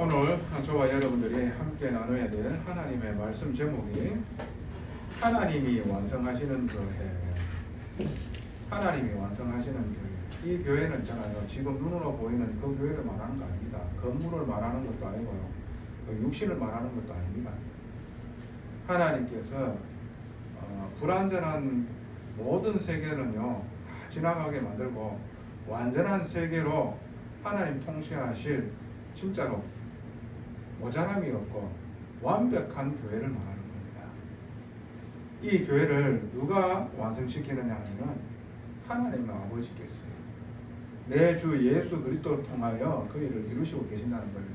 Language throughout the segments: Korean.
오늘 저와 여러분들이 함께 나눠야 될 하나님의 말씀 제목이 하나님이 완성하시는 교회. 하나님이 완성하시는 교회. 이 교회는 있잖아요. 지금 눈으로 보이는 그 교회를 말하는 거 아닙니다. 건물을 말하는 것도 아니고요. 그 육신을 말하는 것도 아닙니다. 하나님께서 불완전한 모든 세계는요 다 지나가게 만들고 완전한 세계로 하나님 통치하실 진짜로 모자람이 없고 완벽한 교회를 말하는 겁니다. 이 교회를 누가 완성시키느냐 하면 하나님 아버지께서 내 주 예수 그리스도를 통하여 그 일을 이루시고 계신다는 거예요.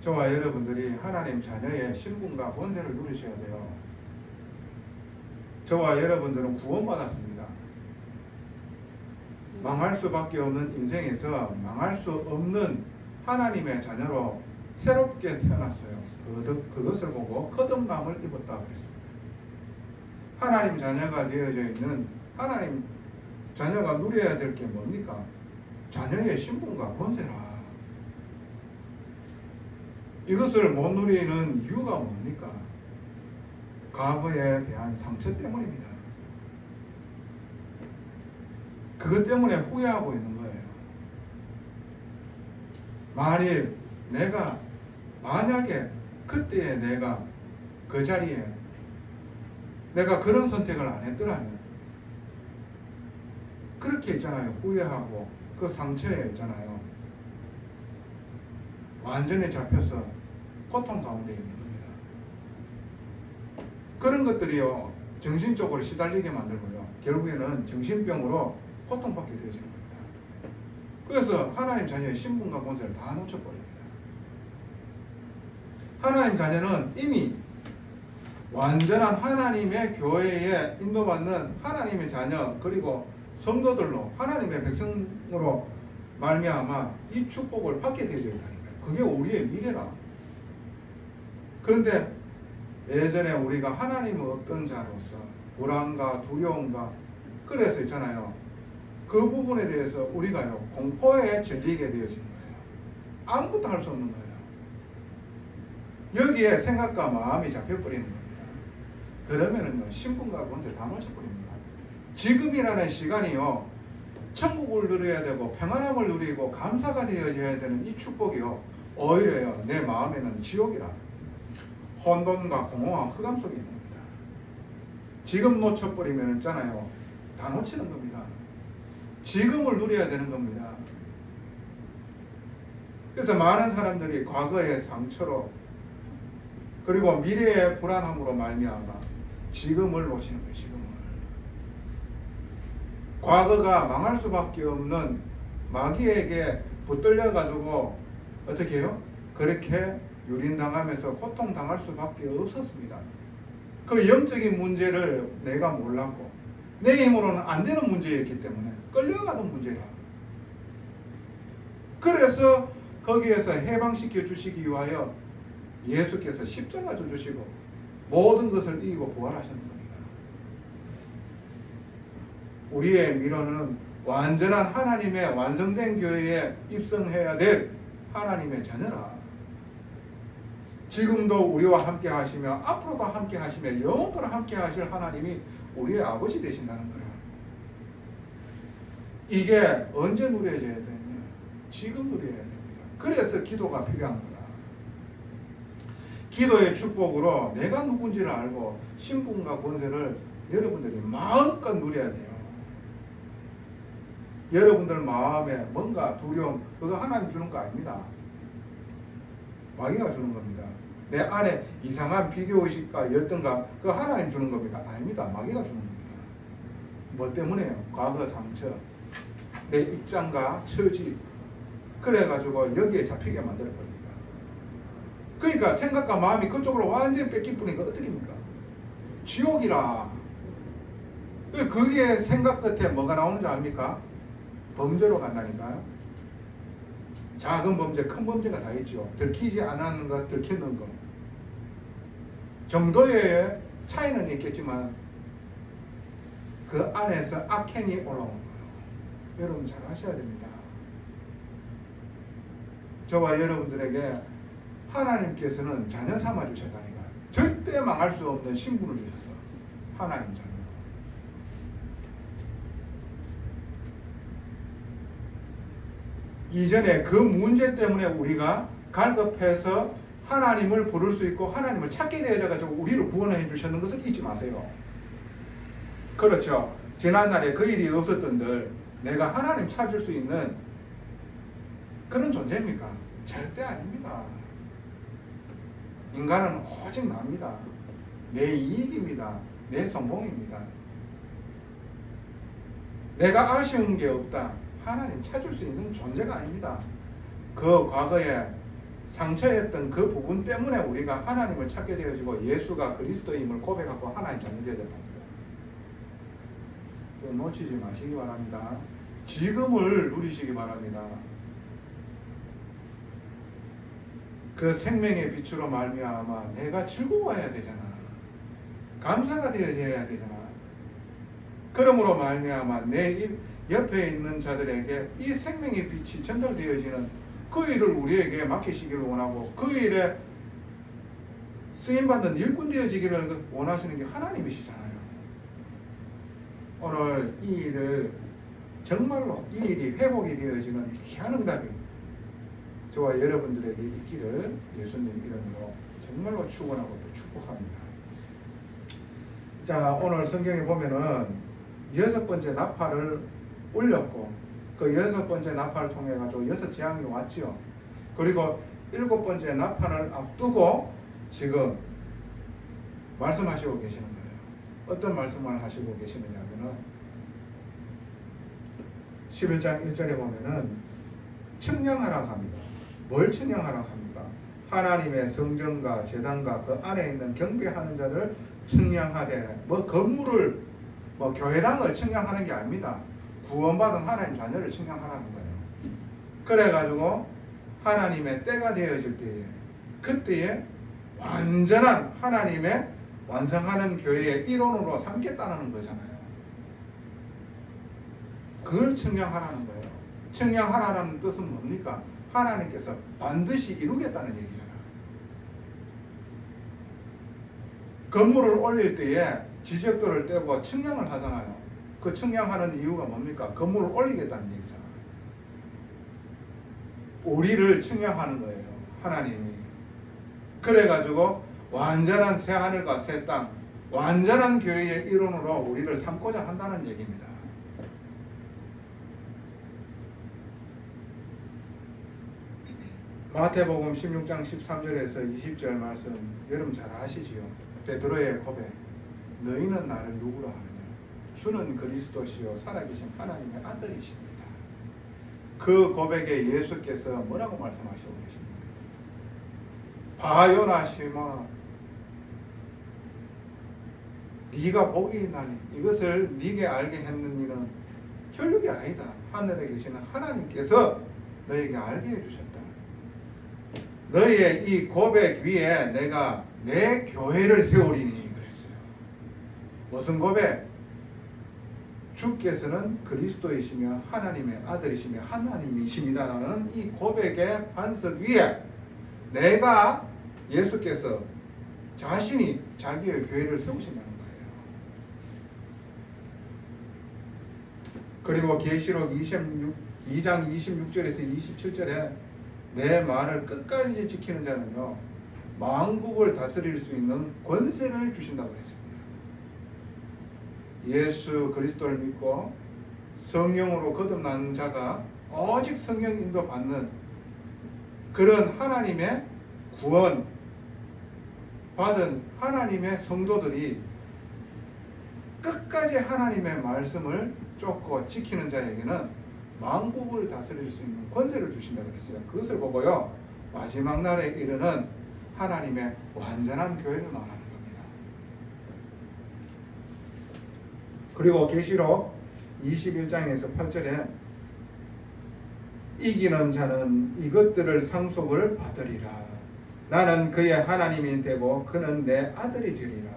저와 여러분들이 하나님 자녀의 신분과 권세를 누리셔야 돼요. 저와 여러분들은 구원받았습니다. 망할 수밖에 없는 인생에서 망할 수 없는 하나님의 자녀로 새롭게 태어났어요. 그것을 보고 거듭남을 입었다 그랬습니다. 하나님 자녀가 되어져 있는 하나님 자녀가 누려야 될 게 뭡니까? 자녀의 신분과 권세라. 이것을 못 누리는 이유가 뭡니까? 과거에 대한 상처 때문입니다. 그것 때문에 후회하고 있는 거예요. 만약에 그때에 내가 그 자리에 내가 그런 선택을 안 했더라면, 그렇게 있잖아요. 후회하고 그 상처에 있잖아요. 완전히 잡혀서 고통 가운데 있는 겁니다. 그런 것들이요 정신적으로 시달리게 만들고요 결국에는 정신병으로 고통받게 되어지는 겁니다. 그래서 하나님 자녀의 신분과 권세를 다 놓쳐버립니다. 하나님 자녀는 이미 완전한 하나님의 교회에 인도받는 하나님의 자녀, 그리고 성도들로 하나님의 백성으로 말미암아 이 축복을 받게 되어져 있다니까요. 그게 우리의 미래라. 그런데 예전에 우리가 하나님의 없던 자로서 불안과 두려움과 그래서 있잖아요. 그 부분에 대해서 우리가요 공포에 질리게 되어지는 거예요. 아무것도 할 수 없는 거예요. 여기에 생각과 마음이 잡혀버리는 겁니다. 그러면은요 신분과 권세 다 놓쳐버립니다. 지금이라는 시간이요 천국을 누려야 되고 평안함을 누리고 감사가 되어져야 되는 이 축복이요 오히려요 내 마음에는 지옥이라 혼돈과 공허와 흑암 속에 있는 겁니다. 지금 놓쳐버리면 있잖아요 다 놓치는 겁니다. 지금을 누려야 되는 겁니다. 그래서 많은 사람들이 과거의 상처로 그리고 미래의 불안함으로 말미암아 지금을 놓치는 거예요. 지금을. 과거가 망할 수밖에 없는 마귀에게 붙들려 가지고 어떻게 해요? 그렇게 유린당하면서 고통당할 수밖에 없었습니다. 그 영적인 문제를 내가 몰랐고 내 힘으로는 안 되는 문제였기 때문에 끌려가던 문제라. 그래서 거기에서 해방시켜 주시기 위하여 예수께서 십자가 져 주시고 모든 것을 이기고 부활하시는 겁니다. 우리의 미래는 완전한 하나님의 완성된 교회에 입성해야 될 하나님의 자녀라. 지금도 우리와 함께 하시며 앞으로도 함께 하시며 영원토록 함께 하실 하나님이 우리의 아버지 되신다는 거라. 이게 언제 누려져야 되냐? 지금 누려야 됩니다. 그래서 기도가 필요한 거라. 기도의 축복으로 내가 누군지를 알고 신분과 권세를 여러분들이 마음껏 누려야 돼요. 여러분들 마음에 뭔가 두려움, 그거 하나님 주는 거 아닙니다. 마귀가 주는 겁니다. 내 안에 이상한 비교의식과 열등감, 그거 하나님 주는 겁니다. 아닙니다. 마귀가 주는 겁니다. 뭐 때문에요? 과거 상처, 내 입장과 처지, 그래가지고 여기에 잡히게 만들어버립니다. 그러니까 생각과 마음이 그쪽으로 완전히 뺏긴 뿐이니까 어떡합니까? 지옥이라. 그게 생각 끝에 뭐가 나오는 줄 압니까? 범죄로 간다니까요. 작은 범죄, 큰 범죄가 다 있죠. 들키지 않았는 것, 들키는 것 정도의 차이는 있겠지만 그 안에서 악행이 올라오는 거예요. 여러분 잘 아셔야 됩니다. 저와 여러분들에게 하나님께서는 자녀 삼아 주셨다니까. 절대 망할 수 없는 신분을 주셨어. 하나님 자녀. 이전에 그 문제 때문에 우리가 갈급해서 하나님을 부를 수 있고 하나님을 찾게 되어져가지고 우리를 구원해 주셨는 것을 잊지 마세요. 그렇죠. 지난날에 그 일이 없었던들 내가 하나님 찾을 수 있는 그런 존재입니까? 절대 아닙니다. 인간은 오직 납니다. 내 이익입니다. 내 성공입니다. 내가 아쉬운 게 없다. 하나님 찾을 수 있는 존재가 아닙니다. 그 과거에 상처했던 그 부분 때문에 우리가 하나님을 찾게 되어지고 예수가 그리스도임을 고백하고 하나님 자녀 되어졌답니다. 놓치지 마시기 바랍니다. 지금을 누리시기 바랍니다. 그 생명의 빛으로 말미암아 내가 즐거워해야 되잖아. 감사가 되어야 되잖아. 그러므로 말미암아 내 옆에 있는 자들에게 이 생명의 빛이 전달되어지는 그 일을 우리에게 맡기시기를 원하고 그 일에 쓰임받는 일꾼 되어지기를 원하시는 게 하나님이시잖아요. 오늘 이 일을 정말로 이 일이 회복이 되어지는 귀한 응답이 저와 여러분들에게 있기를 예수님 이름으로 정말로 축원하고 또 축복합니다. 자, 오늘 성경에 보면은 6번째 나팔을 울렸고 그 6번째 나팔을 통해 가지고 6재앙이 왔지요. 그리고 7번째 나팔을 앞두고 지금 말씀하시고 계시는 거예요. 어떤 말씀을 하시고 계시느냐 하면은 11장 1절에 보면은 청량하라 합니다. 뭘 청량하라 합니까? 하나님의 성전과 제단과 그 안에 있는 경배하는 자들을 청량하되 건물을 교회당을 청량하는 게 아닙니다. 구원받은 하나님 자녀를 청량하라는 거예요. 그래가지고 하나님의 때가 되어질 때에 그때에 완전한 하나님의 완성하는 교회의 일원으로 삼겠다는 거잖아요. 그걸 청량하라는 거예요. 청량하라는 뜻은 뭡니까? 하나님께서 반드시 이루겠다는 얘기잖아요. 건물을 올릴 때에 지적도를 떼고 청량을 하잖아요. 그 청량하는 이유가 뭡니까? 건물을 올리겠다는 얘기잖아요. 우리를 청량하는 거예요. 하나님이. 그래가지고 완전한 새 하늘과 새 땅, 완전한 교회의 일원으로 우리를 삼고자 한다는 얘기입니다. 마태복음 16장 13절에서 20절 말씀 여러분 잘 아시지요? 베드로의 고백. 너희는 나를 누구로 하느냐? 주는 그리스도시요 살아계신 하나님의 아들이십니다. 그 고백에 예수께서 뭐라고 말씀하시고 계십니까? 바요나 시마 네가 복이 있나니 이것을 네게 알게 했는 이는 혈육이 아니다. 하늘에 계시는 하나님께서 너에게 알게 해주셨다. 너희의 이 고백 위에 내가 내 교회를 세우리니 그랬어요. 무슨 고백? 주께서는 그리스도이시며 하나님의 아들이시며 하나님이십니다라는 이 고백의 반석 위에 내가 예수께서 자신이 자기의 교회를 세우신다는 거예요. 그리고 계시록 2장 26절에서 27절에 내 말을 끝까지 지키는 자는요 만국을 다스릴 수 있는 권세를 주신다고 했습니다. 예수 그리스도를 믿고 성령으로 거듭난 자가 오직 성령 인도 받는 그런 하나님의 구원 받은 하나님의 성도들이 끝까지 하나님의 말씀을 쫓고 지키는 자에게는 만국을 다스릴 수 있는 권세를 주신다고 그랬어요. 그것을 보고요 마지막 날에 이르는 하나님의 완전한 교회를 말하는 겁니다. 그리고 계시록 21장에서 8절에 이기는 자는 이것들을 상속을 받으리라. 나는 그의 하나님이 되고 그는 내 아들이 되리라.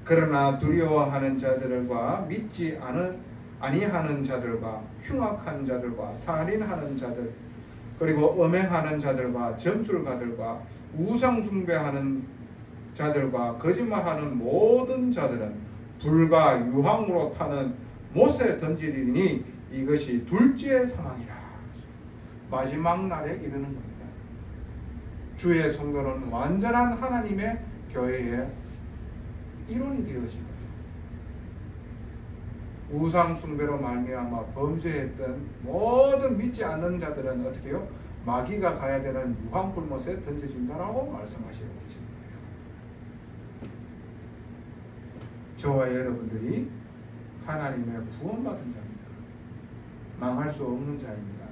그러나 두려워하는 자들과 믿지 아니하는 자들과 흉악한 자들과 살인하는 자들 그리고 음행하는 자들과 점술가들과 우상 숭배하는 자들과 거짓말하는 모든 자들은 불과 유황으로 타는 못에 던지리니 이것이 둘째 사망이라. 마지막 날에 이르는 겁니다. 주의 성도는 완전한 하나님의 교회의 일원이 되어집니다. 우상 숭배로 말미암아 범죄했던 모든 믿지 않는 자들은 어떻게 해요? 마귀가 가야 되는 유황 불못에 던져진다라고 말씀하시고 계신 거예요. 저와 여러분들이 하나님의 구원받은 자입니다. 망할 수 없는 자입니다.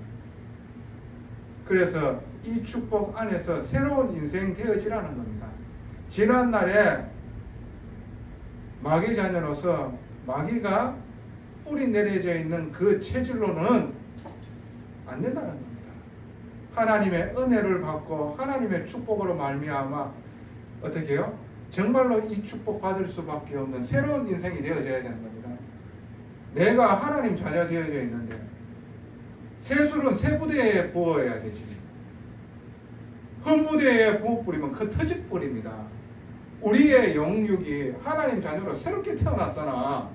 그래서 이 축복 안에서 새로운 인생 되어지라는 겁니다. 지난날에 마귀 자녀로서 마귀가 뿌리 내려져 있는 그 체질로는 안 된다는 겁니다. 하나님의 은혜를 받고 하나님의 축복으로 말미암아 어떻게 해요? 정말로 이 축복 받을 수밖에 없는 새로운 인생이 되어져야 되는 겁니다. 내가 하나님 자녀 되어져 있는데 새술은 새 부대에 부어야 되지. 흠 부대에 부어 뿌리면 그 터질 뿌립니다. 우리의 영육이 하나님 자녀로 새롭게 태어났잖아.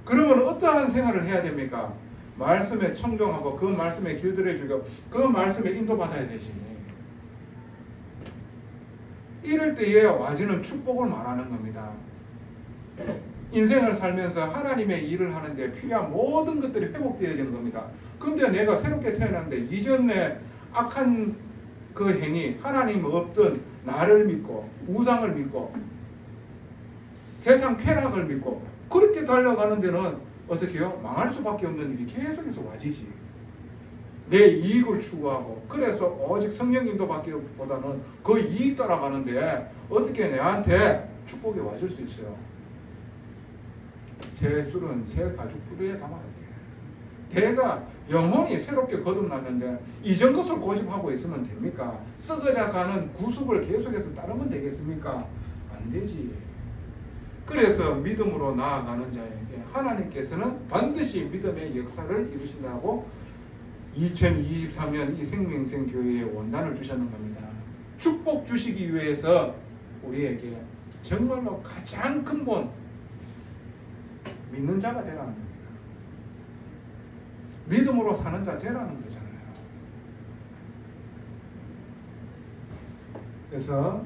그러면 어떠한 생활을 해야 됩니까? 말씀에 청종하고 그 말씀에 길들여 주고 그 말씀에 인도받아야 되지. 이럴 때에 와지는 축복을 말하는 겁니다. 인생을 살면서 하나님의 일을 하는데 필요한 모든 것들이 회복되어지는 겁니다. 근데 내가 새롭게 태어났는데 이전에 악한 그 행위, 하나님 없던 나를 믿고 우상을 믿고 세상 쾌락을 믿고 그렇게 달려가는 데는 어떻게 해요? 망할 수밖에 없는 일이 계속해서 와지지. 내 이익을 추구하고 그래서 오직 성령 인도밖에 보다는 그 이익 따라가는데 어떻게 내한테 축복이 와줄 수 있어요? 새 술은 새 가죽 부대에 담아야 돼. 내가 영혼이 새롭게 거듭났는데 이전 것을 고집하고 있으면 됩니까? 썩어져 가는 구습을 계속해서 따르면 되겠습니까? 안 되지. 그래서 믿음으로 나아가는 자에게 하나님께서는 반드시 믿음의 역사를 이루신다고 2023년 이 생명생교회에 원단을 주셨는 겁니다. 축복 주시기 위해서 우리에게 정말로 가장 근본 믿는 자가 되라는 겁니다. 믿음으로 사는 자 되라는 거잖아요. 그래서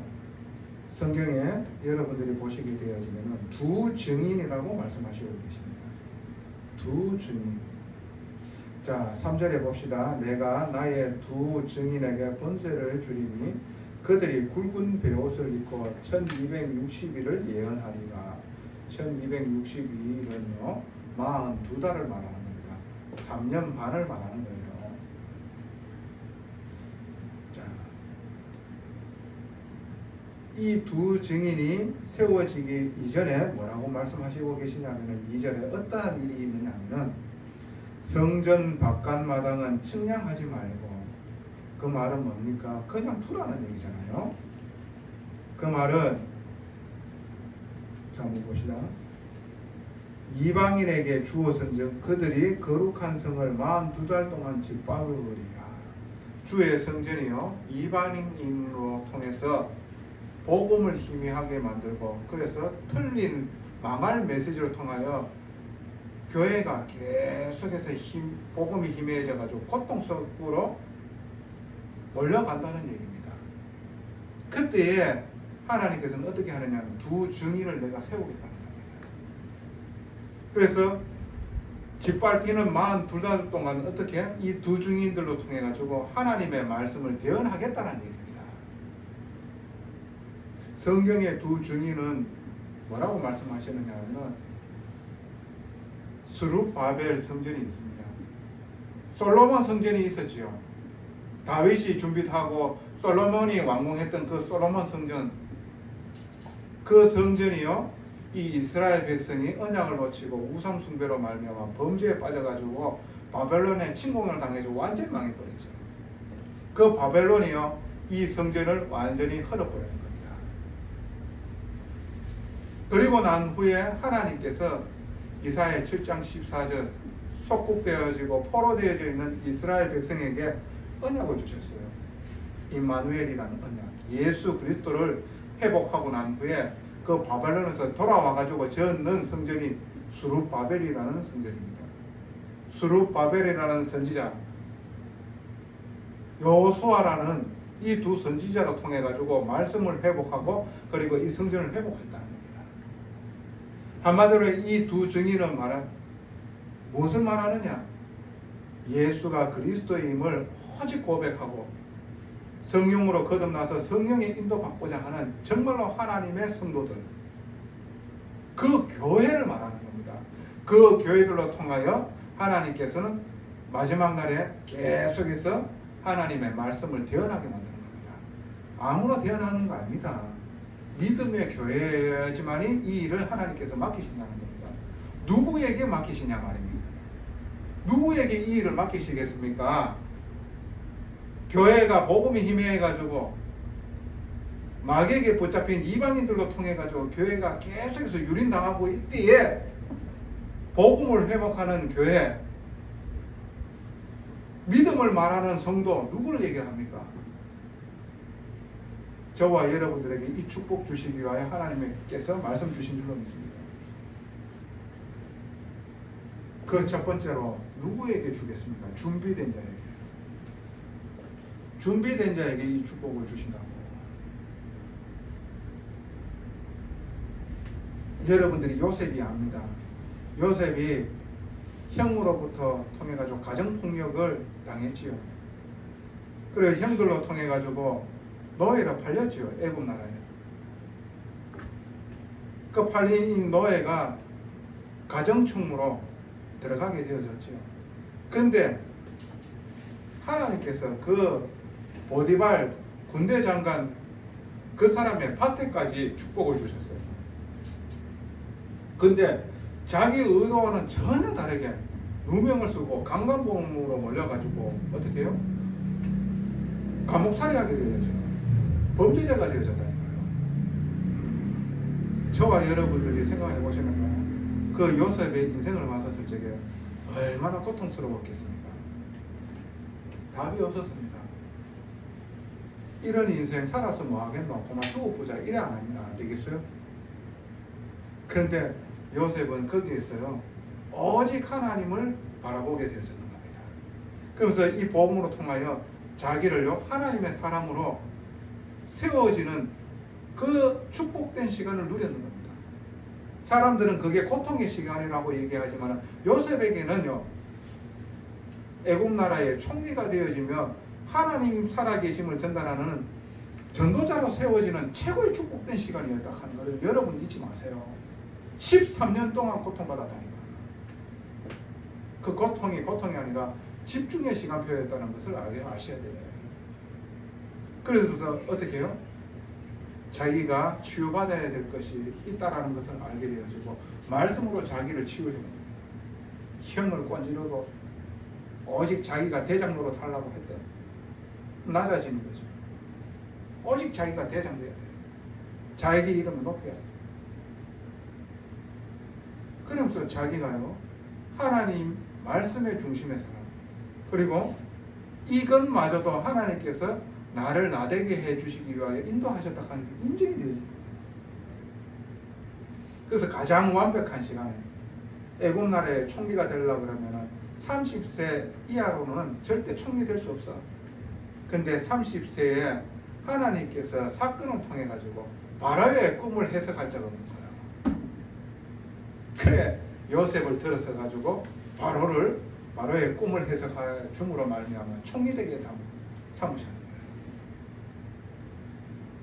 성경에 여러분들이 보시게 되어지면 두 증인이라고 말씀하시고 계십니다. 두 증인. 자, 3절에 봅시다. 내가 나의 두 증인에게 번세를 주리니 그들이 굵은 베옷을 입고 1260일을 예언하리라. 1262일은요 42달을 말하는 겁니다. 3년 반을 말하는 거예요. 자, 이 두 증인이 세워지기 이전에 뭐라고 말씀하시고 계시냐면은 2절에 어떠한 일이 있느냐면은 성전 바깥마당은 측량하지 말고, 그 말은 뭡니까? 그냥 두라는 얘기잖아요. 그 말은 자, 한번 봅시다. 이방인에게 주었은즉 그들이 거룩한 성을 42달 동안 짓밟으리라. 주의 성전이요 이방인으로 통해서 복음을 희미하게 만들고, 그래서 틀린 망할 메시지를 통하여 교회가 계속해서 복음이 희미해져 가지고 고통 속으로 몰려간다는 얘기입니다. 그때에 하나님께서는 어떻게 하느냐면 두 증인을 내가 세우겠다는 겁니다. 그래서 짓밟히는 42달 동안 어떻게 이 두 증인들로 통해 가지고 하나님의 말씀을 대언하겠다는 얘기입니다. 성경의 두 증인은 뭐라고 말씀하시느냐 하면 스룹바벨 성전이 있습니다. 솔로몬 성전이 있었지요. 다윗이 준비하고 솔로몬이 완공했던 그 솔로몬 성전, 그 성전이요 이 이스라엘 백성이 언약을 놓치고 우상 숭배로 말미암아 범죄에 빠져가지고 바벨론에 침공을 당해서 완전히 망해버렸죠. 그 바벨론이요 이 성전을 완전히 헐어버리는 겁니다. 그리고 난 후에 하나님께서 이사야 7장 14절 속국되어지고 포로되어져 있는 이스라엘 백성에게 언약을 주셨어요. 임마누엘이라는 언약. 예수 그리스도를 회복하고 난 후에 그 바벨론에서 돌아와가지고 짓는 성전이 수룹바벨이라는 성전입니다. 수룹바벨이라는 선지자, 여호수아라는 이 두 선지자로 통해 가지고 말씀을 회복하고 그리고 이 성전을 회복했다는 겁니다. 한마디로 이 두 증인은 무엇을 말하느냐? 예수가 그리스도임을 오직 고백하고 성령으로 거듭나서 성령의 인도받고자 하는 정말로 하나님의 성도들, 그 교회를 말하는 겁니다. 그 교회들로 통하여 하나님께서는 마지막 날에 계속해서 하나님의 말씀을 대언하게 만드는 겁니다. 아무나 대언하는 거 아닙니다. 믿음의 교회지만이 이 일을 하나님께서 맡기신다는 겁니다. 누구에게 맡기시냐 말입니다. 누구에게 이 일을 맡기시겠습니까? 교회가 복음이 희미해가지고 마귀에게 붙잡힌 이방인들로 통해가지고 교회가 계속해서 유린당하고 이때에 복음을 회복하는 교회, 믿음을 말하는 성도, 누구를 얘기합니까? 저와 여러분들에게 이 축복 주시기 위하여 하나님께서 말씀 주신 줄로 믿습니다. 그 첫 번째로 누구에게 주겠습니까? 준비된 자에게. 준비된 자에게 이 축복을 주신다고. 여러분들이 요셉이 압니다. 요셉이 형으로부터 통해 가지고 가정폭력을 당했지요. 그리고 형들로 통해 가지고 노예로 팔렸지요. 애굽 나라에. 그 팔린 노예가 가정총무로 들어가게 되어졌지요. 근데 하나님께서 그 보디발 군대 장관 그 사람의 밭에까지 축복을 주셨어요. 근데 자기 의도와는 전혀 다르게 누명을 쓰고 강간범으로 몰려가지고 어떻게 해요? 감옥살이하게 되었죠. 범죄자가 되어졌다니까요. 저와 여러분들이 생각해 보시는 거예요. 그 요셉의 인생을 봤었을 적에 얼마나 고통스러웠겠습니까? 답이 없었습니다. 이런 인생 살아서 뭐 하겠노? 그만 죽어보자. 이래 안 되겠어요? 그런데 요셉은 거기에서요, 오직 하나님을 바라보게 되어지는 겁니다. 그러면서 이 복음으로 통하여 자기를요, 하나님의 사람으로 세워지는 그 축복된 시간을 누렸는 겁니다. 사람들은 그게 고통의 시간이라고 얘기하지만 요셉에게는요, 애굽 나라의 총리가 되어지며 하나님 살아계심을 전달하는 전도자로 세워지는 최고의 축복된 시간이었다 하는 것을 여러분 잊지 마세요. 13년 동안 고통받았다니까. 그 고통이 아니라 집중의 시간표였다는 것을 아셔야 돼요. 그래서 어떻게 해요? 자기가 치유받아야 될 것이 있다라는 것을 알게 되어지고 말씀으로 자기를 치유해 줍니다. 형을 꼰지르고 오직 자기가 대장 노릇하려고 했대. 낮아지는 거죠. 오직 자기가 대장 돼야 돼요. 자기 이름을 높여야 돼요. 그러면서 자기가요, 하나님 말씀의 중심에 살아. 그리고 이것마저도 하나님께서 나를 나되게 해주시기 위하여 인도하셨다 하는 게 인정이 되어요. 그래서 가장 완벽한 시간에 애굽 나라의 총리가 되려고 그러면 30세 이하로는 절대 총리 될 수 없어. 근데 30세에 하나님께서 사건을 통해 가지고 바로의 꿈을 해석할 자가 없는 거야. 그래 요셉을 들어서 가지고 바로의 꿈을 해석할 줌으로 말미암아 총리 되게 삼으셨는 거예요.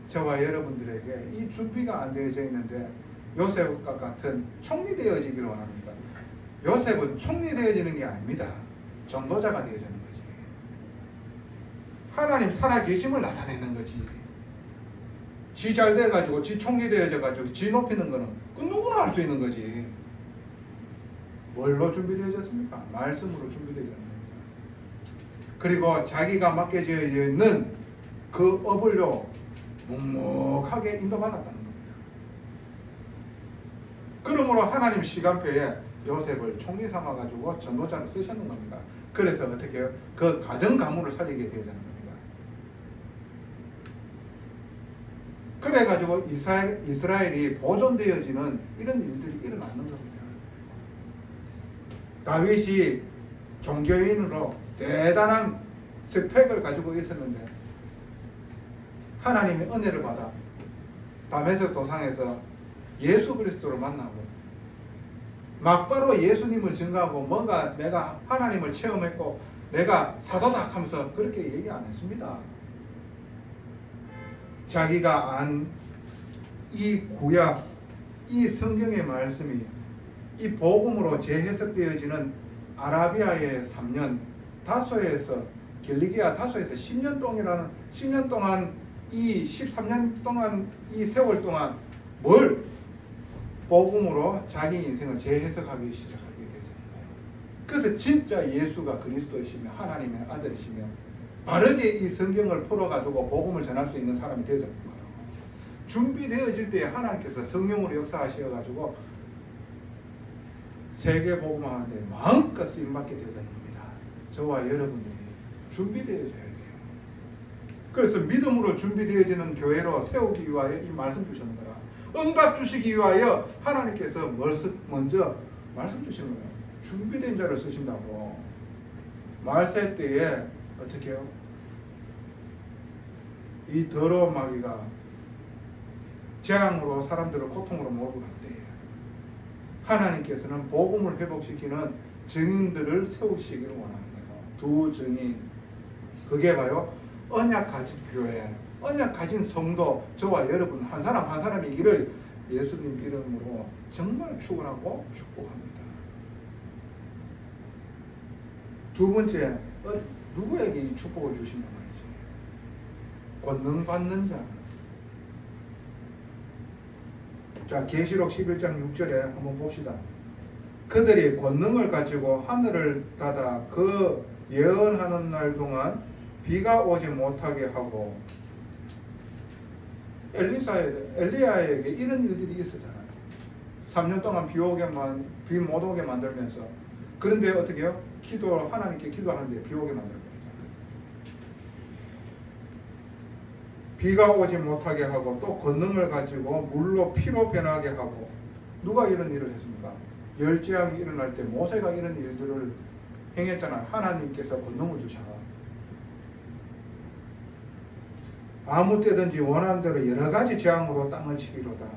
저와 여러분들에게 이 준비가 안 되어져 있는데 요셉과 같은 총리 되어지기를 원합니다. 요셉은 총리 되어지는 게 아닙니다. 전도자가 되어지는 거지. 하나님 살아계심을 나타내는 거지. 지 잘 돼가지고 지 총리 되어져가지고 지 높이는 거는 그 누구나 할 수 있는 거지. 뭘로 준비되어졌습니까? 말씀으로 준비되어졌는 겁니다. 그리고 자기가 맡겨져 있는 그 업을요 묵묵하게 인도받았다는 겁니다. 그러므로 하나님 시간표에 요셉을 총리 삼아 가지고 전도자로 쓰셨는 겁니다. 그래서 어떻게 해요? 그 가정 가문을 살리게 되자는 겁니다. 그래 가지고 이스라엘이 보존되어지는 이런 일들이 일어나는 겁니다. 다윗이 종교인으로 대단한 스펙을 가지고 있었는데 하나님의 은혜를 받아 다메섹 도상에서 예수 그리스도를 만나고 막바로 예수님을 증거하고 뭔가 내가 하나님을 체험했고 내가 사도다 하면서 그렇게 얘기 안 했습니다. 자기가 안 이 구약, 이 성경의 말씀이 이 복음으로 재해석되어지는 아라비아의 3년, 다소에서 길리기아 다소에서 10년 동안 이 13년 동안 이 세월 동안 뭘 복음으로 자기 인생을 재해석하기 시작하게 되잖아요. 그래서 진짜 예수가 그리스도이시며 하나님의 아들이시며 바르게 이 성경을 풀어가지고 복음을 전할 수 있는 사람이 되어졌는 거예요. 준비되어질 때 하나님께서 성령으로 역사하셔가지고 세계 복음하는데 마음껏 쓰임받게 되어지는 겁니다. 저와 여러분들이 준비되어져야 돼요. 그래서 믿음으로 준비되어지는 교회로 세우기 위하여 이 말씀 주시는 거라. 응답 주시기 위하여 하나님께서 먼저 말씀 주시는 거예요. 준비된 자를 쓰신다고. 말세 때에 어떻게 해요? 이 더러운 마귀가 재앙으로 사람들을 고통으로 몰고 갔대요. 하나님께서는 복음을 회복시키는 증인들을 세우시기를 원하는 거예요. 두 증인. 그게 봐요. 언약 가진 교회, 언약 가진 성도, 저와 여러분 한 사람 한 사람이기를 예수님 이름으로 정말 축원하고 축복합니다. 두 번째, 누구에게 이 축복을 주신단 말이지? 권능 받는 자. 자, 계시록 11장 6절에 한번 봅시다. 그들이 권능을 가지고 하늘을 닫아 그 예언하는 날 동안 비가 오지 못하게 하고, 엘리야에게 이런 일들이 있었잖아요. 3년 동안 비 못 오게 만들면서. 그런데 어떻게 해요? 하나님께 기도하는데 비 오게 만들어버리잖아요. 비가 오지 못하게 하고 또 권능을 가지고 물로 피로 변하게 하고. 누가 이런 일을 했습니까? 열재앙이 일어날 때 모세가 이런 일들을 행했잖아요. 하나님께서 권능을 주셔. 아무 때든지 원하는 대로 여러 가지 재앙으로 땅을 치기로다.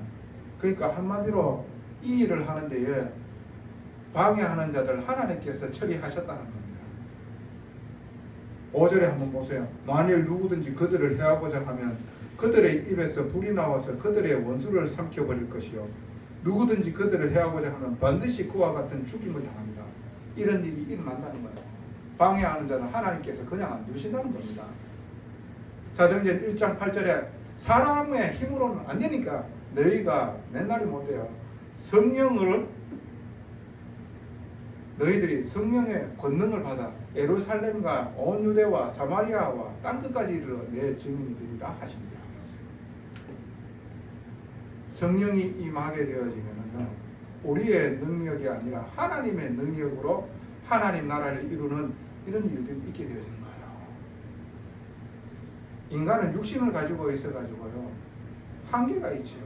그러니까 한마디로 이 일을 하는 데에 방해하는 자들 하나님께서 처리하셨다는 겁니다. 5절에 한번 보세요. 만일 누구든지 그들을 해하고자 하면 그들의 입에서 불이 나와서 그들의 원수를 삼켜버릴 것이요 누구든지 그들을 해하고자 하면 반드시 그와 같은 죽임을 당합니다. 이런 일이 일어난다는 거예요. 방해하는 자는 하나님께서 그냥 안 두신다는 겁니다. 사도행전 1장 8절에 사람의 힘으로는 안 되니까 너희가 맨날이 못 돼요. 너희들이 성령의 권능을 받아 예루살렘과 온 유대와 사마리아와 땅끝까지 이르러 내 증인이 되리라 하시니라 했어요. 성령이 임하게 되어지면은 우리의 능력이 아니라 하나님의 능력으로 하나님 나라를 이루는 이런 일들이 있게 되어지는 거예요. 인간은 육신을 가지고 있어가지고요 한계가 있죠.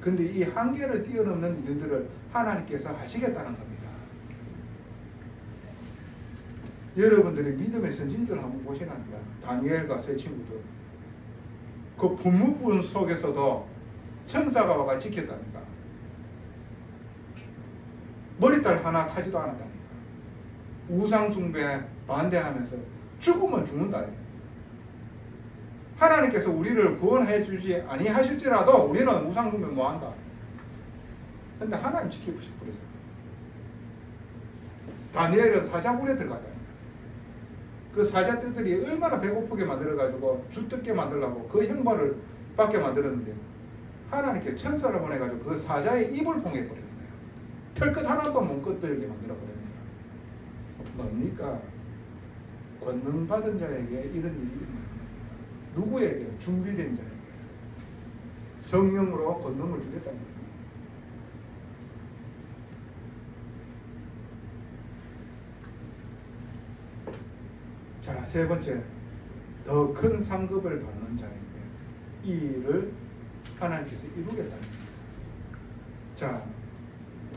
근데 이 한계를 뛰어넘는 일들을 하나님께서 하시겠다는 겁니다. 여러분들이 믿음의 선진들 한번 보시라니까. 다니엘과 세 친구들. 그 분무분 속에서도 천사가 와가 지켰다니까. 머리털 하나 타지도 않았다니까. 우상숭배 반대하면서 죽으면 죽는다. 하나님께서 우리를 구원해 주지 아니하실지라도 우리는 우상숭배 뭐한다. 근데 하나님 지켜보실 뿐이죠. 다니엘은 사자굴에 들어갔다. 그 사자떼들이 얼마나 배고프게 만들어가지고 주뜯게 만들려고 그 형벌을 받게 만들었는데 하나님께 천사를 보내가지고 그 사자의 입을 봉해버리는 거예요. 털끝 하나도 못 끄들게 만들어버리는 거예요. 뭡니까? 권능 받은 자에게 이런 일이 일어납니다. 누구에게? 준비된 자에게. 성령으로 권능을 주겠다는 거예요. 세 번째, 더 큰 상급을 받는 자에게 이 일을 하나님께서 이루겠다는 거예요. 자,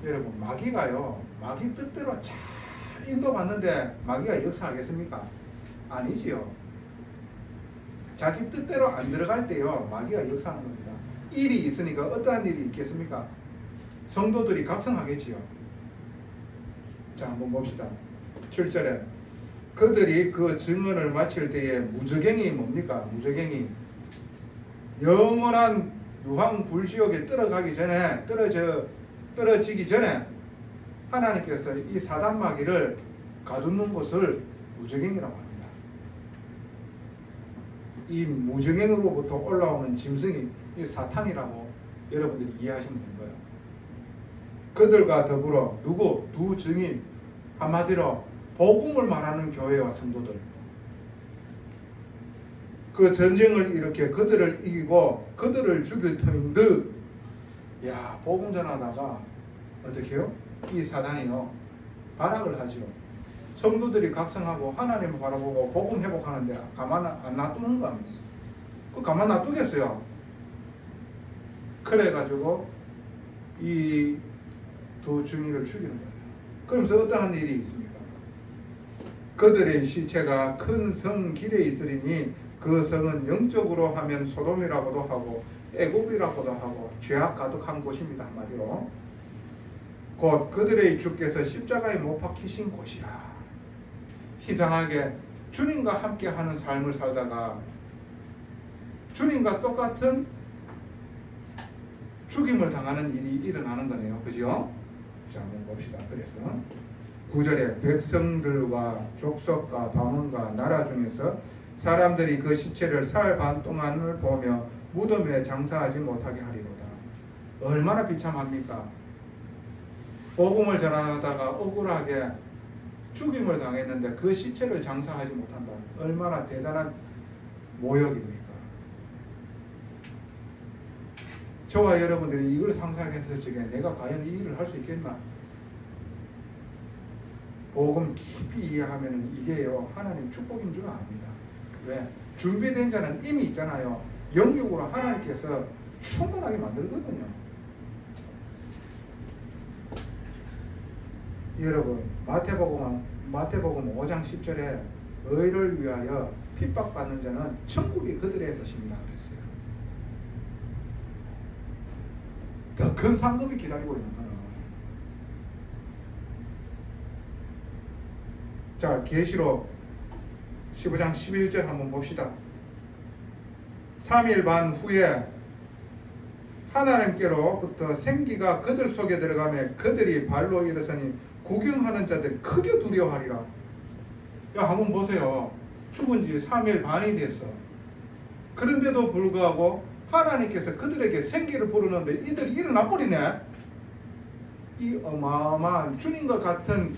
여러분, 마귀 뜻대로 잘 인도받는데 마귀가 역사하겠습니까? 아니지요. 자기 뜻대로 안 들어갈 때요, 마귀가 역사하는 겁니다. 일이 있으니까 어떠한 일이 있겠습니까? 성도들이 각성하겠지요. 자, 한번 봅시다. 7절에 그들이 그 증언을 마칠 때에 무저갱이 뭡니까? 무저갱이 영원한 유황 불지옥에 떨어지기 전에 하나님께서 이 사단 마귀를 가두는 곳을 무저갱이라고 합니다. 이 무저갱으로부터 올라오는 짐승이 이 사탄이라고 여러분들이 이해하시면 되는 거예요. 그들과 더불어 두 증인, 한마디로 복음을 말하는 교회와 성도들, 그 전쟁을 일으켜 그들을 이기고 그들을 죽일 터인듯, 야, 복음 전하다가 어떻게 해요? 이 사단이요, 발악을 하죠. 성도들이 각성하고 하나님을 바라보고 복음 회복하는데 가만 안 놔두는 겁니다. 그 가만 놔두겠어요? 그래가지고 이 두 증인을 죽이는 거예요. 그러면서 어떠한 일이 있습니까? 그들의 시체가 큰 성 길에 있으리니 그 성은 영적으로 하면 소돔이라고도 하고 애굽이라고도 하고 죄악 가득한 곳입니다. 한마디로 곧 그들의 주께서 십자가에 못 박히신 곳이라. 희상하게 주님과 함께하는 삶을 살다가 주님과 똑같은 죽임을 당하는 일이 일어나는 거네요. 그죠? 자, 한번 봅시다. 그래서 9절에 백성들과 족속과 방언과 나라 중에서 사람들이 그 시체를 사흘 반 동안을 보며 무덤에 장사하지 못하게 하리로다. 얼마나 비참합니까? 복음을 전하다가 억울하게 죽임을 당했는데 그 시체를 장사하지 못한다. 얼마나 대단한 모욕입니까? 저와 여러분들이 이걸 상상했을 적에 내가 과연 이 일을 할 수 있겠나? 복음 깊이 이해하면 이게요, 하나님 축복인 줄 압니다. 왜? 준비된 자는 이미 있잖아요. 영육으로 하나님께서 충분하게 만들거든요. 여러분, 마태복음 5장 10절에 의를 위하여 핍박받는 자는 천국이 그들의 것입니다 그랬어요. 더 큰 상급이 기다리고 있는 거예요. 자, 계시록 15장 11절 한번 봅시다. 3일 반 후에 하나님께로부터 생기가 그들 속에 들어가며 그들이 발로 일어서니 구경하는 자들이 크게 두려워하리라. 야, 한번 보세요. 죽은 지 3일 반이 됐어. 그런데도 불구하고 하나님께서 그들에게 생기를 부르는데 이들이 일어나 버리네. 이 어마어마한 주님과 같은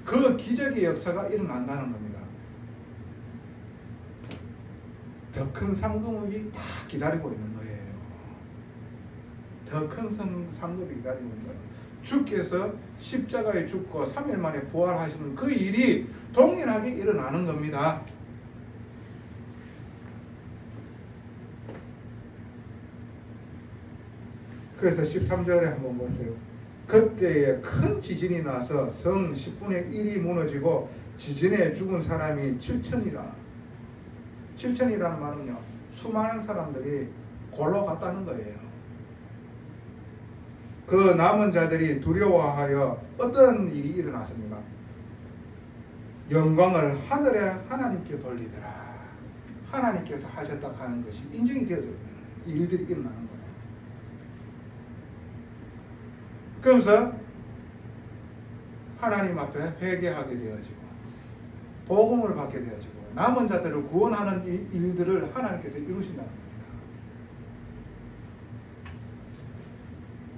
그 기적의 역사가 일어난다는 겁니다. 더 큰 상급이 다 기다리고 있는 거예요. 더 큰 상급이 기다리고 있는 거예요. 주께서 십자가에 죽고 3일 만에 부활하시는 그 일이 동일하게 일어나는 겁니다. 그래서 13절에 한번 보세요. 그때에 큰 지진이 나서 성 10분의 1이 무너지고 지진에 죽은 사람이 7천이라. 7천이라는 말은요, 수많은 사람들이 골로 갔다는 거예요. 그 남은 자들이 두려워하여 어떤 일이 일어났습니까? 영광을 하늘에 하나님께 돌리더라. 하나님께서 하셨다 하는 것이 인정이 되어져요. 일들이 일어나는 거예요. 그러면서 하나님 앞에 회개하게 되어지고 복음을 받게 되어지고 남은 자들을 구원하는 일들을 하나님께서 이루신다는 겁니다.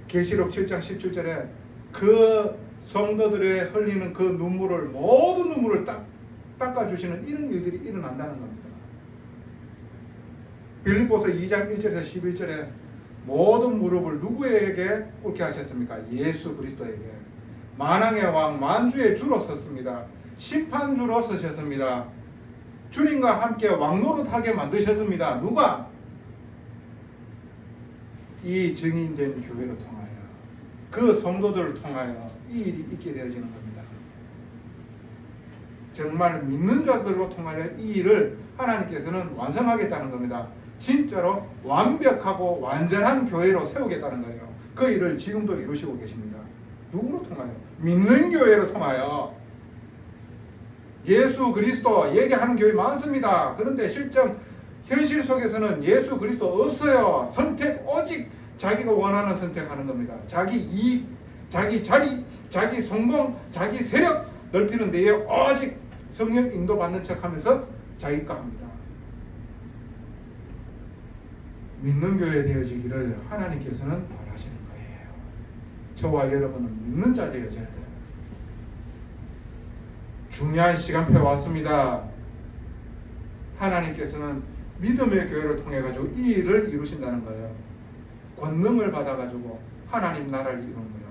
계시록 7장 17절에 그 성도들의 흘리는 그 눈물을, 모든 눈물을 닦아주시는 이런 일들이 일어난다는 겁니다. 빌립보서 2장 1절에서 11절에 모든 무릎을 누구에게 꿇게 하셨습니까? 예수 그리스도에게. 만왕의 왕 만주의 주로 섰습니다. 심판주로 서셨습니다. 주님과 함께 왕노릇하게 만드셨습니다. 누가? 이 증인된 교회를 통하여, 그 성도들을 통하여 이 일이 있게 되어지는 겁니다. 정말 믿는 자들로 통하여 이 일을 하나님께서는 완성하겠다는 겁니다. 진짜로 완벽하고 완전한 교회로 세우겠다는 거예요. 그 일을 지금도 이루시고 계십니다. 누구로 통하여? 믿는 교회로 통하여. 예수 그리스도 얘기하는 교회 많습니다. 그런데 실정 현실 속에서는 예수 그리스도 없어요. 선택 오직 자기가 원하는 선택하는 겁니다. 자기 이익, 자기 자리, 자기 성공, 자기 세력 넓히는 데에 오직 성령 인도받는 척하면서 자기 거 합니다. 믿는 교회 되어지기를 하나님께서는 바라시는 거예요. 저와 여러분은 믿는 자 되어져야 돼요. 중요한 시간표에 왔습니다. 하나님께서는 믿음의 교회를 통해 가지고 이 일을 이루신다는 거예요. 권능을 받아 가지고 하나님 나라를 이루는 거예요.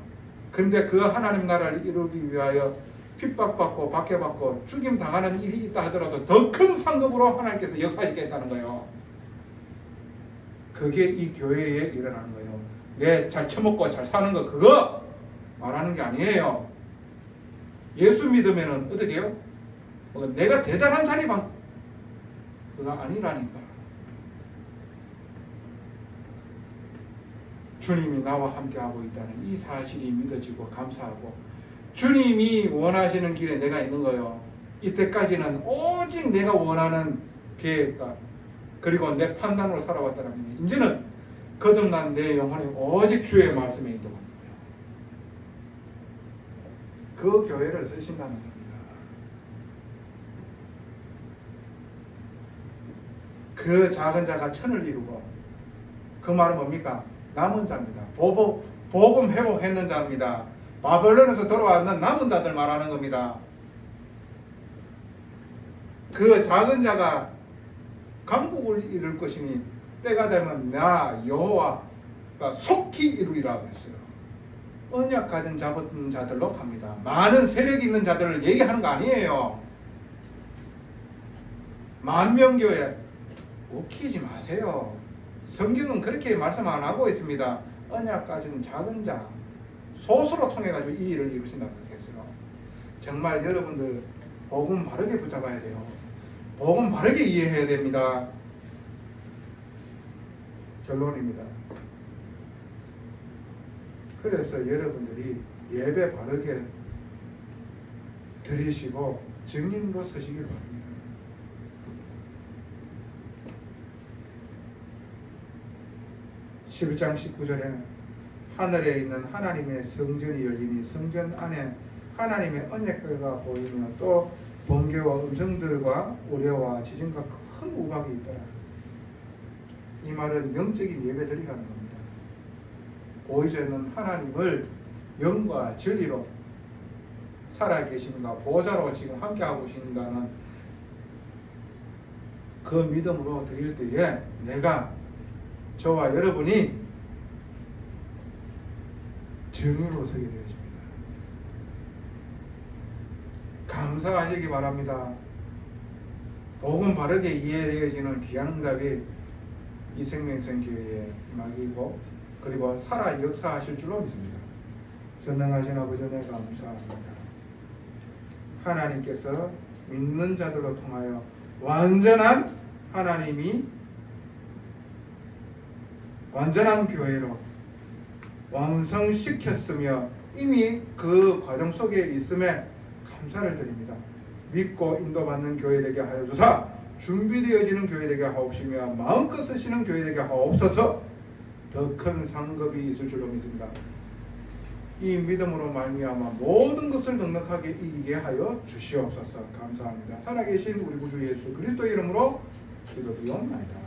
근데 그 하나님 나라를 이루기 위하여 핍박받고 박해받고 죽임 당하는 일이 있다 하더라도 더 큰 상급으로 하나님께서 역사하시겠다는 거예요. 그게 이 교회에 일어나는 거예요. 내 잘 처먹고 잘 사는 거 그거 말하는 게 아니에요. 예수 믿으면은 어떻게 해요? 내가 대단한 자리 그거 아니라니까. 주님이 나와 함께하고 있다는 이 사실이 믿어지고 감사하고, 주님이 원하시는 길에 내가 있는 거예요. 이때까지는 오직 내가 원하는 계획과 그리고 내 판단으로 살아왔다는 게, 이제는 거듭난 내 영혼이 오직 주의 말씀에 인도하는 거예요. 그 교회를 쓰신다는 겁니다. 그 작은 자가 천을 이루고, 그 말은 뭡니까? 남은 자입니다. 복음 회복했는 자입니다. 바벨론에서 돌아왔는 남은 자들 말하는 겁니다. 그 작은 자가 강국을 이룰 것이니 때가 되면 나 여호와가 속히 이루리라 그랬어요. 언약 가진 잡은 자들로 갑니다. 많은 세력이 있는 자들을 얘기하는 거 아니에요. 만명교회 웃기지 마세요. 성경은 그렇게 말씀 안 하고 있습니다. 언약 가진 작은 자 소수로 통해 가지고 이 일을 이루신다고 했어요. 정말 여러분들 복음 바르게 붙잡아야 돼요. 복음 바르게 이해해야 됩니다. 결론입니다. 그래서 여러분들이 예배 바르게 드리시고 증인으로 서시길 바랍니다. (11장 19절에) 하늘에 있는 하나님의 성전이 열리니 성전 안에 하나님의 언약궤가 보이며 또 번개와 음성들과 우레와 지진과 큰 우박이 있더라. 이 말은 영적인 예배 드리라는 겁니다. 보이지 않는 하나님을 영과 진리로 살아계신가 보좌로 지금 함께하고 계신다는 그 믿음으로 드릴 때에 내가 저와 여러분이 증인으로 서게 되어집니다. 감사하시기 바랍니다. 복음 바르게 이해되어지는 귀한 응답이 이 생명선교회의 막이고 그리고 살아 역사하실 줄로 믿습니다. 전능하신 아버지 은혜 감사합니다. 하나님께서 믿는 자들로 통하여 완전한 하나님이 완전한 교회로 완성시켰으며 이미 그 과정 속에 있음에 감사를 드립니다. 믿고 인도받는 교회 되게 하여 주사 준비되어지는 교회 되게 하옵시며 마음껏 쓰시는 교회 되게 하옵소서. 더 큰 상급이 있을 줄로 믿습니다. 이 믿음으로 말미암아 모든 것을 넉넉하게 이기게 하여 주시옵소서. 감사합니다. 살아계신 우리 구주 예수 그리스도의 이름으로 기도드리옵나이다.